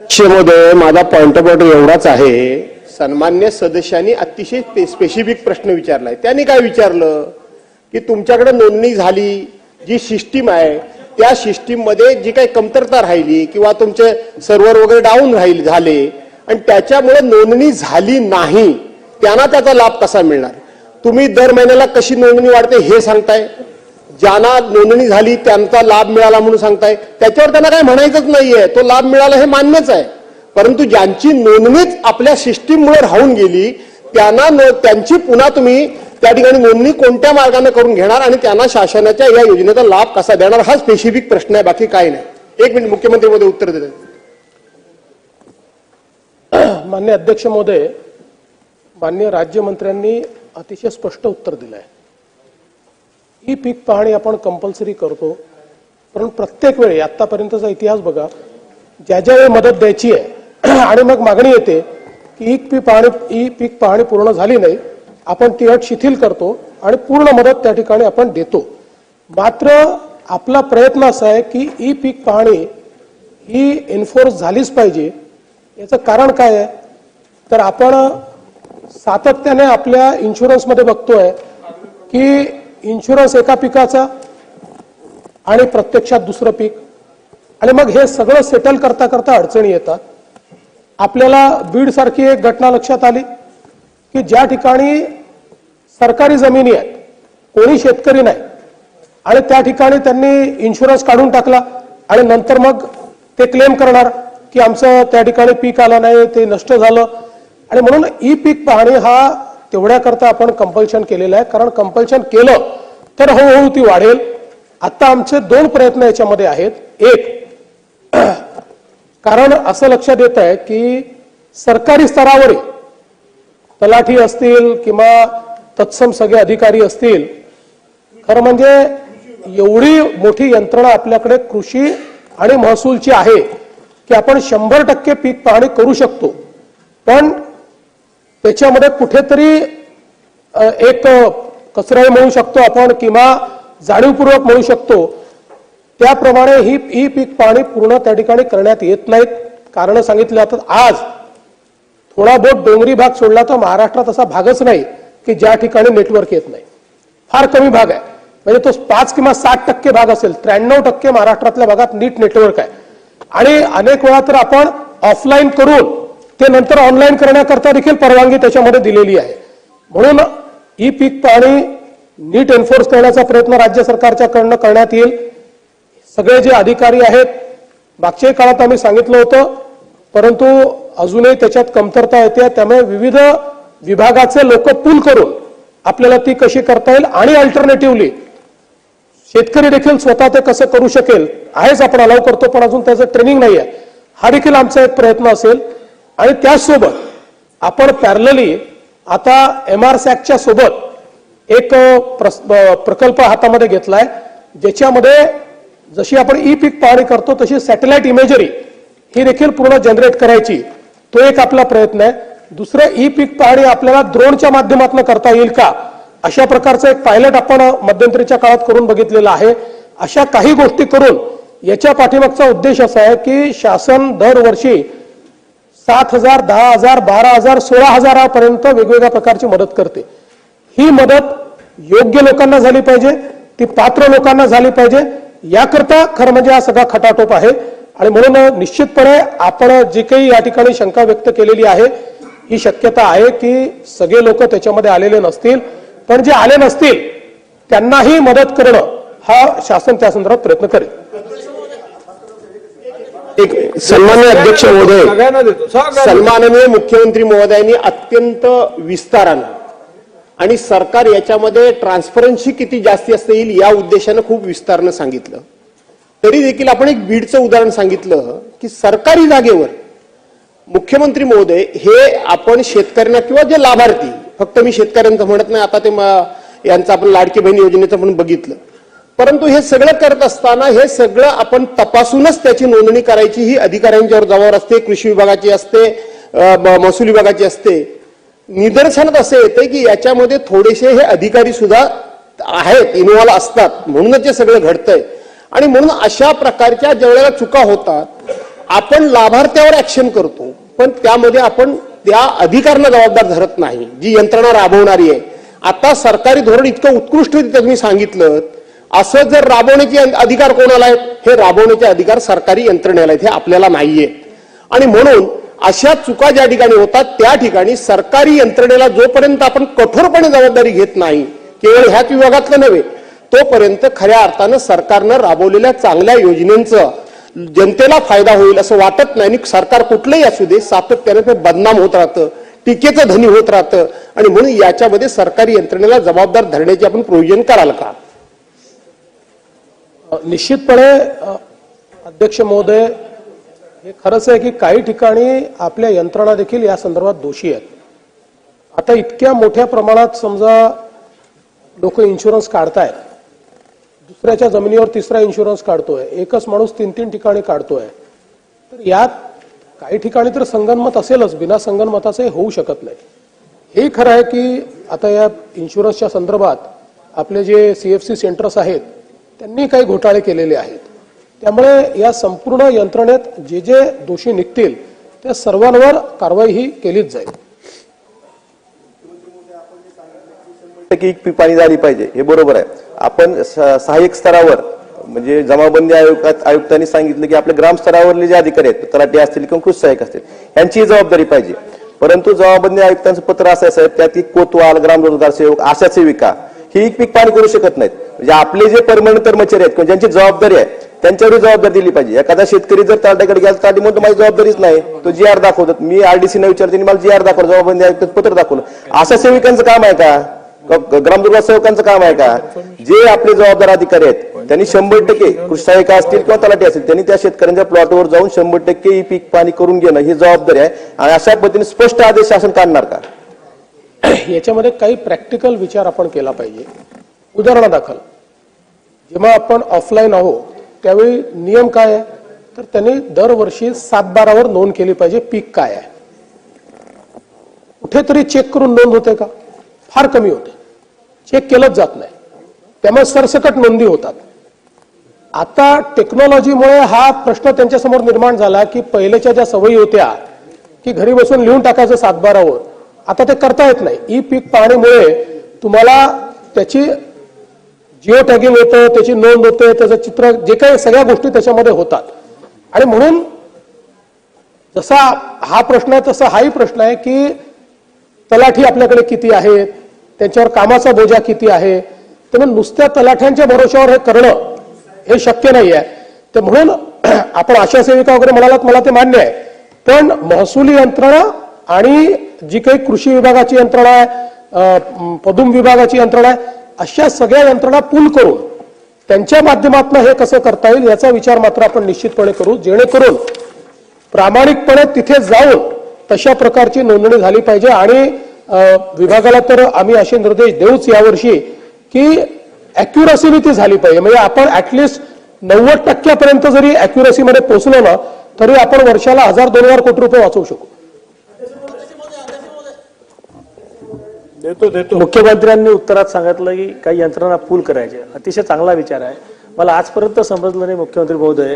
अध्यक्षमहोदय, माझा point of order एवढाच आहे. सन्मान्य सदस्यांनी अतिशय स्पेसिफिक प्रश्न विचारलाय. त्यांनी काय विचारलं की तुमच्याकडे नोंदणी झाली, जी सिस्टीम आहे त्या सिस्टीम मध्ये जी काही कमतरता राहिली किंवा तुमचे सर्व्हर वगैरे डाऊन झाले आणि त्याच्यामुळे नोंदणी झाली नाही, त्यांना त्याचा लाभ कसा मिळणार? तुम्ही दर महिन्याला कशी नोंदणी वाढते हे सांगताय, ज्यांना नोंदणी झाली त्यांचा लाभ मिळाला म्हणून सांगताय. त्याच्यावर त्यांना काही म्हणायचंच नाहीये, तो लाभ मिळाला हे मान्यच आहे. परंतु ज्यांची नोंदणीच आपल्या सिस्टीममुळे राहून गेली त्यांना त्यांची पुन्हा तुम्ही त्या ठिकाणी नोंदणी कोणत्या मार्गाने करून घेणार आणि त्यांना शासनाच्या या योजनेचा लाभ कसा देणार, हा स्पेसिफिक प्रश्न आहे, बाकी काही नाही. एक मिनिट, मुख्यमंत्री महोदय उत्तर देतात. माननीय अध्यक्ष महोदय, माननीय राज्यमंत्र्यांनी अतिशय स्पष्ट उत्तर दिलं आहे. ही पीक पाहणी आपण कंपल्सरी करतो, परंतु प्रत्येक वेळी आतापर्यंतचा इतिहास बघा, ज्या ज्या वेळी मदत द्यायची आहे आणि मग मागणी येते की ही पीक पाहणी पूर्ण झाली नाही, आपण ती अट शिथिल करतो आणि पूर्ण मदत त्या ठिकाणी आपण देतो. मात्र आपला प्रयत्न असा आहे की ही पीक पाहणी ही एन्फोर्स झालीच पाहिजे. याचं कारण काय आहे तर आपण सातत्याने आपल्या इन्शुरन्समध्ये बघतोय की इन्शुरन्स एका पिकाचा आणि प्रत्यक्षात दुसरं पीक, आणि मग हे सगळं सेटल करता करता अडचणी येतात. आपल्याला बीड सारखी एक घटना लक्षात आली की ज्या ठिकाणी सरकारी जमिनी आहेत, कोणी शेतकरी नाही, आणि त्या ठिकाणी त्यांनी इन्शुरन्स काढून टाकला आणि नंतर मग ते क्लेम करणार की आमचं त्या ठिकाणी पीक आलं नाही, ते नष्ट झालं. आणि म्हणून ई पीक पाहणी हा तेवढ्याकरता आपण कंपल्शन केलेलं आहे, कारण कंपल्शन केलं तर हळूहळू ती वाढेल. आता आमचे दोन प्रयत्न याच्यामध्ये आहेत. एक, कारण असं लक्षात येत आहे की सरकारी स्तरावर तलाठी असतील किंवा तत्सम सगळे अधिकारी असतील, खरं म्हणजे एवढी मोठी यंत्रणा आपल्याकडे कृषी आणि महसूलची आहे की आपण 100% पीक पाहणी करू शकतो. पण त्याच्यामध्ये कुठेतरी एक कचराही म्हणू शकतो आपण किंवा जाणीवपूर्वक म्हणू शकतो, त्याप्रमाणे ही पीक पाहणी पूर्ण त्या ठिकाणी करण्यात येत नाहीत. कारण सांगितलं जातात. आज थोडा बहुत डोंगरी भाग सोडला तर महाराष्ट्रात असा भागच नाही की ज्या ठिकाणी नेटवर्क येत नाही. फार कमी भाग आहे, म्हणजे तो 5 किंवा 60% भाग असेल. 93% महाराष्ट्रातल्या भागात नीट नेटवर्क आहे. आणि अनेक वेळा तर आपण ऑफलाईन करून ते नंतर ऑनलाईन करण्याकरता देखील परवानगी त्याच्यामध्ये दिलेली आहे. म्हणून ही पीक पाहणी नीट एन्फोर्स करण्याचा प्रयत्न राज्य सरकारच्या कडनं करण्यात येईल. सगळे जे अधिकारी आहेत, मागच्या काळात आम्ही सांगितलं होतं, परंतु अजूनही त्याच्यात कमतरता येते. त्यामुळे विविध विभागाचे लोक पूल करून आपल्याला ती कशी करता येईल आणि अल्टरनेटिव्हली शेतकरी देखील स्वतः ते कसं करू शकेल, आहेच आपण अलाव करतो, पण अजून त्याचं ट्रेनिंग नाही आहे, हा देखील आमचा एक प्रयत्न असेल. आणि त्याचसोबत आपण पॅरलली आता MRSACच्या सोबत एक प्रकल्प हातामध्ये घेतलाय, ज्याच्यामध्ये जशी आपण ई पीक पाहणी करतो तशी सॅटेलाइट इमेजरी ही देखील पूर्ण जनरेट करायची, तो एक आपला प्रयत्न आहे. दुसरं, ई पीक पाहणी आपल्याला ड्रोनच्या माध्यमातून करता येईल का, अशा प्रकारचं एक पायलट आपण मध्यंतरीच्या काळात करून बघितलेलं आहे. अशा काही गोष्टी करून याच्या पाठीमागचा उद्देश असा आहे की शासन दरवर्षी 7,000, 10,000, 12,000, 16,000 पर्यंत वेगवेगळ्या प्रकारची मदत करते. ही मदत योग्य लोकांना झाली पाहिजे, ती पात्र लोकांना झाली पाहिजे, याकरता खरं म्हणजे हा सगळा खटाटोप आहे. आणि म्हणून निश्चितपणे आपण जी काही या ठिकाणी शंका व्यक्त केलेली आहे, ही शक्यता आहे की सगळे लोक त्याच्यामध्ये आलेले नसतील, पण जे आले नसतील त्यांनाही मदत करणं हा शासन त्या संदर्भात प्रयत्न करेल. एक सन्माननीय अध्यक्ष महोदय, सन्माननीय मुख्यमंत्री महोदयांनी अत्यंत विस्तारानं आणि सरकार याच्यामध्ये ट्रान्सपरन्सी किती जास्ती असता येईल या उद्देशानं खूप विस्तारानं सांगितलं. तरी देखील आपण एक बीडचं उदाहरण सांगितलं की सरकारी जागेवर मुख्यमंत्री महोदय हे आपण शेतकऱ्यांना किंवा जे लाभार्थी, फक्त मी शेतकऱ्यांचं म्हणत नाही, आता ते यांचं आपण लाडकी बहीण योजनेचं म्हणून बघितलं, परंतु हे सगळं करत असताना हे सगळं आपण तपासूनच त्याची नोंदणी करायची ही अधिकाऱ्यांच्यावर जबाबदारी असते, कृषी विभागाची असते, महसूल विभागाची असते. निदर्शनात असे येते की याच्यामध्ये थोडेसे हे अधिकारी सुद्धा आहेत, इन्व्हॉल्व असतात, म्हणूनच हे सगळं घडतंय. आणि म्हणून अशा प्रकारच्या ज्यावेळेला चुका होतात आपण लाभार्थ्यावर ऍक्शन करतो, पण त्यामध्ये आपण त्या अधिकाऱ्यांना जबाबदार धरत नाही, जी यंत्रणा राबवणारी आहे. आता सरकारी धोरण इतकं उत्कृष्टरित्या तुम्ही सांगितलं, असं जर राबवण्याचे अधिकार कोणाला आहेत? हे राबवण्याचे अधिकार सरकारी यंत्रणेला आहेत, हे आपल्याला नाहीये. आणि म्हणून अशा चुका ज्या ठिकाणी होतात त्या ठिकाणी सरकारी यंत्रणेला जोपर्यंत आपण कठोरपणे जबाबदारी घेत नाही, केवळ ह्याच विभागातलं नव्हे, तोपर्यंत खऱ्या अर्थानं सरकारनं राबवलेल्या चांगल्या योजनेचं जनतेला फायदा होईल असं वाटत नाही. आणि सरकार कुठलंही असू दे, सातत्याने ते बदनाम होत राहतं, टीकेचं धनी होत राहतं. आणि म्हणून याच्यामध्ये सरकारी यंत्रणेला जबाबदार धरण्याचे आपण प्रोव्हिजन कराल का? निश्चितपणे अध्यक्ष महोदय, हे खरंच आहे की काही ठिकाणी आपल्या यंत्रणा देखील या संदर्भात दोषी आहेत. आता इतक्या मोठ्या प्रमाणात समजा लोक इन्शुरन्स काढतायत, दुसऱ्याच्या जमिनीवर तिसरा इन्शुरन्स काढतोय, एकच माणूस 3-3 ठिकाणी काढतोय, तर यात काही ठिकाणी तर संगनमत असेलच, बिना संगनमताचे होऊ शकत नाही. हे खरं आहे की आता या इन्शुरन्सच्या संदर्भात आपले जे CFC सेंटर्स आहेत त्यांनी काही घोटाळे केलेले आहेत. त्यामुळे या संपूर्ण यंत्रणेत जे जे दोषी निघतील त्या सर्वांवर कारवाई ही केलीच जाईल. की पीक पाणी झाली पाहिजे, हे बरोबर आहे. आपण सहाय्यक स्तरावर म्हणजे जमाबंदी आयुक्तांनी सांगितलं की आपल्या ग्राम स्तरावरले जे अधिकारी आहेत, तलाठी असतील किंवा कृषी सहाय्यक असतील, यांची जबाबदारी पाहिजे. परंतु जमाबंदी आयुक्तांचं पत्र असं आहे साहेब, त्यात कोतवाल, ग्राम रोजगार सेवक, आशा सेविका ही पीक पाणी करू शकत नाहीत. म्हणजे आपले जे परमनंट कर्मचारी आहेत किंवा ज्यांची जबाबदारी आहे त्यांच्यावर जबाबदारी दिली पाहिजे. एखादा शेतकरी जर तलाट्याकडे गेला, तलाठी म्हणतो माझी जबाबदारीच नाही, तो GR दाखवतात. मी RDC न विचारते मला GR दाखवलं, जबाबदारी आयुक्त पत्र दाखवलं. आशा सेविकांचं काम आहे का? ग्रामदुर्गा सेवकांचं काम आहे का? जे आपले जबाबदार अधिकारी आहेत त्यांनी 100% कृषी सहाय्यक असतील किंवा तलाठी असतील, त्यांनी त्या शेतकऱ्यांच्या प्लॉटवर जाऊन 100% ही पीक पाणी करून घेणं ही जबाबदारी आहे. आणि अशा पद्धतीने स्पष्ट आदेश शासन काढणार का? याच्यामध्ये काही प्रॅक्टिकल विचार आपण केला पाहिजे. उदाहरणादाखल जेव्हा आपण ऑफलाईन आहोत त्यावेळी नियम काय आहे, तर त्यांनी दरवर्षी 7/12 नोंद केली पाहिजे पीक काय आहे. कुठेतरी चेक करून नोंद होते का? फार कमी होते, चेक केलंच जात नाही, त्यामुळे सरसकट नोंदी होतात. आता टेक्नॉलॉजीमुळे हा प्रश्न त्यांच्यासमोर निर्माण झाला की पहिल्याच्या ज्या सवयी होत्या की घरी बसून लिहून टाकायचं 7/12 आता ते करता येत नाही. ई पीक पाहणीमुळे तुम्हाला त्याची जिओ टॅगिंग होतं, त्याची नोंद होते, त्याचं चित्र, जे काही सगळ्या गोष्टी त्याच्यामध्ये होतात. आणि म्हणून जसा हा प्रश्न आहे तसा हाही प्रश्न आहे की तलाठी आपल्याकडे किती आहेत, त्यांच्यावर कामाचा बोजा किती आहे. त्यामुळे नुसत्या तलाठ्यांच्या भरोश्यावर हे करणं हे शक्य नाही आहे. ते म्हणून आपण आशा सेविका वगैरे म्हणालात, मला ते मान्य आहे, पण महसुली यंत्रणा आणि जी काही कृषी विभागाची यंत्रणा आहे, पदुम विभागाची यंत्रणा आहे, अशा सगळ्या यंत्रणा पूल करून त्यांच्या माध्यमातून हे कसं करता येईल याचा विचार मात्र आपण निश्चितपणे करू, जेणेकरून प्रामाणिकपणे तिथे जाऊन तशा प्रकारची नोंदणी झाली पाहिजे. आणि विभागाला तर आम्ही असे निर्देश देऊच यावर्षी की अॅक्युरसी ती झाली पाहिजे. म्हणजे आपण ऍटलिस्ट 90% जरी अॅक्युरसीमध्ये पोहोचलो ना तरी आपण वर्षाला 1000-2000 कोटी रुपये वाचवू शकू. मुख्यमंत्र्यांनी उत्तरात सांगितलं की काही यंत्रणा पूल करायचे, अतिशय चांगला विचार आहे. मला आजपर्यंत समजलं नाही मुख्यमंत्री महोदय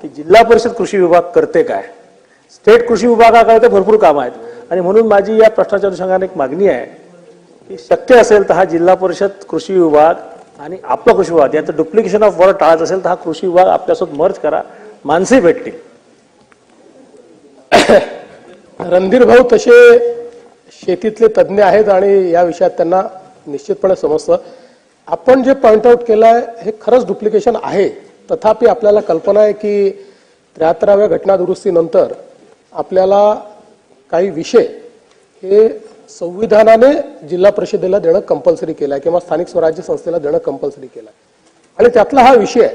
की जिल्हा परिषद कृषी विभाग करते काय. स्टेट कृषी विभागाकडे तर भरपूर काम आहेत. आणि म्हणून माझी या प्रश्नाच्या अनुषंगाने एक मागणी आहे की शक्य असेल तर हा जिल्हा परिषद कृषी विभाग आणि आपला कृषी विभाग याचं डुप्लिकेशन ऑफ वर्क टाळायचं असेल तर हा कृषी विभाग आपल्यासोबत मर्ज करा, माणसे भेटतील. रणधीर भाऊ तसे शेतीतले तज्ज्ञ आहेत आणि या विषयात त्यांना निश्चितपणे समजतं. आपण जे पॉइंट आउट केलंय हे खरंच डुप्लिकेशन आहे. तथापि आपल्याला कल्पना आहे की 73व्या घटना दुरुस्तीनंतर आपल्याला काही विषय हे संविधानाने जिल्हा परिषदेला देणं कंपल्सरी केलंय किंवा स्थानिक स्वराज्य संस्थेला देणं कंपल्सरी केलंय आणि त्यातला हा विषय आहे.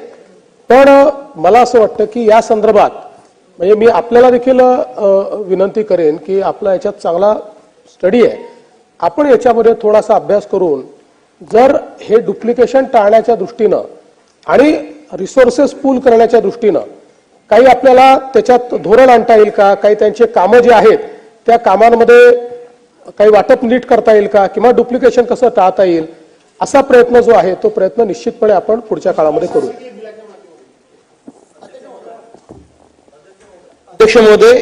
पण मला असं वाटतं की या संदर्भात म्हणजे मी आपल्याला देखील विनंती करेन की आपला याच्यात चांगला स्टडी आहे, आपण याच्यामध्ये थोडासा अभ्यास करून जर हे डुप्लिकेशन टाळण्याच्या दृष्टीनं आणि रिसोर्सेस पूल करण्याच्या दृष्टीनं काही आपल्याला त्याच्यात धोरण आणता येईल का, काही त्यांचे कामं जे आहेत त्या कामांमध्ये काही वाटप नीट करता येईल का किंवा डुप्लिकेशन कसं टाळता येईल असा प्रयत्न जो आहे तो प्रयत्न निश्चितपणे आपण पुढच्या काळामध्ये करू. अध्यक्ष महोदय,